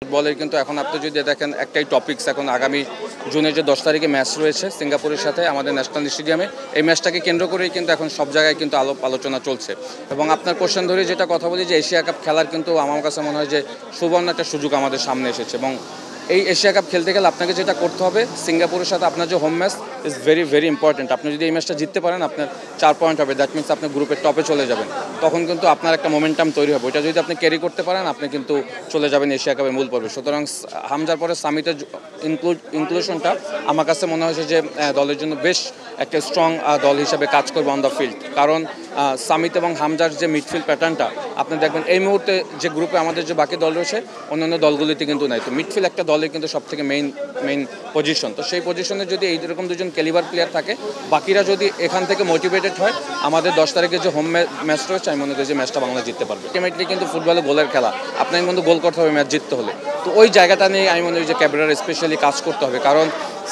ফুটবলের কিন্তু এখন আপনি যদি দেখেন একটাই টপিকস এখন আগামী জুনের যে 10 তারিখে ম্যাচ রয়েছে সিঙ্গাপুরের সাথে আমাদের ন্যাশনাল স্টেডিয়ামে। এই ম্যাচটাকে কেন্দ্র করেই কিন্তু এখন সব জায়গায় কিন্তু আলোচনা চলছে। এবং আপনার কোশ্চেন ধরে যেটা কথা বলি যে এশিয়া কাপ খেলার কিন্তু আমার কাছে মনে হয় যে সুবর্ণ একটা সুযোগ আমাদের সামনে এসেছে। এবং এই এশিয়া কাপ খেলতে গেলে আপনাকে যেটা করতে হবে, সিঙ্গাপুরের সাথে আপনার যে home match is very very important. আপনি যদি এই ম্যাচটা জিততে পারেন আপনার 4 পয়েন্ট হবে, দ্যাট মিনস আপনি গ্রুপের টপে চলে যাবেন। তখন কিন্তু আপনার একটা মোমেন্টাম তৈরি হবে, ওইটা যদি আপনি ক্যারি করতে পারেন আপনি কিন্তু চলে যাবেন এশিয়া কাপের মূল পর্বে। সুতরাং হামজার পরে সামিটের ইনক্লুশনটা আমার কাছে মনে হয়েছে যে দলের জন্য বেশ একটা স্ট্রং দল হিসাবে কাজ করবে অন দ্য ফিল্ড। কারণ সামিত এবং হামজার যে মিডফিল্ড প্যাটার্নটা আপনি দেখবেন এই মুহূর্তে যে গ্রুপে আমাদের যে বাকি দল রয়েছে অন্যান্য দলগুলিতে কিন্তু নাই। তো মিডফিল্ড একটা দলের কিন্তু সব থেকে মেইন পজিশন। তো সেই পজিশনে যদি এইরকম দুজন ক্যালিবার প্লেয়ার থাকে, বাকিরা যদি এখান থেকে মোটিভেটেড হয়, আমাদের 10 তারিখে যে হোম ম্যাচ রয়েছে আমি মনে করি যে ম্যাচটা বাংলা জিততে পারবে। আলটিমেটলি কিন্তু ফুটবলে গোলের খেলা, আপনাকে কিন্তু গোল করতে হবে ম্যাচ জিততে হলে। তো ওই জায়গাটা নিয়ে আমি মনে করি যে ক্যাবেরার স্পেশালি কাজ করতে হবে। কারণ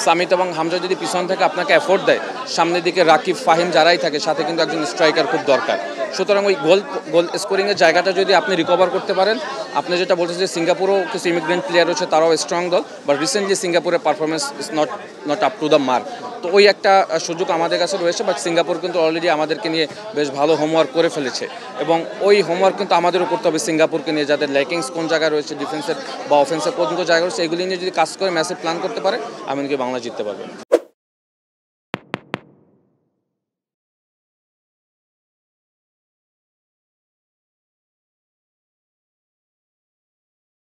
সামিত এবং হামজা যদি পিছন থেকে আপনাকে এফোর্ট দেয়, সামনের দিকে রাকিব ফাহিম যারাই থাকে সাথে কিন্তু একজন স্ট্রাইকার খুব দরকার। সুতরাং ওই গোল স্কোরিংয়ের জায়গাটা যদি আপনি রিকভার করতে পারেন, আপনি যেটা বলছেন যে সিঙ্গাপুরেও কিছু ইমিগ্রেন্ট প্লেয়ার রয়েছে, তারাও স্ট্রং দল, বাট রিসেন্টলি সিঙ্গাপুরের performance is not up to the mark. তো ওই একটা সুযোগ আমাদের কাছে রয়েছে, বাট সিঙ্গাপুর কিন্তু অলরেডি আমাদেরকে নিয়ে বেশ ভালো হোমওয়ার্ক করে ফেলেছে। এবং ওই হোমওয়ার্ক কিন্তু আমাদেরও করতে হবে সিঙ্গাপুরকে নিয়ে, যাদের ল্যাকিংস কোন জায়গায় রয়েছে, ডিফেন্সের বা অফেন্সের কোন জায়গায় রয়েছে, এগুলি নিয়ে যদি কাজ করে ম্যাচের প্ল্যান করতে পারে আমি নাকি বাংলা জিততে পারবে।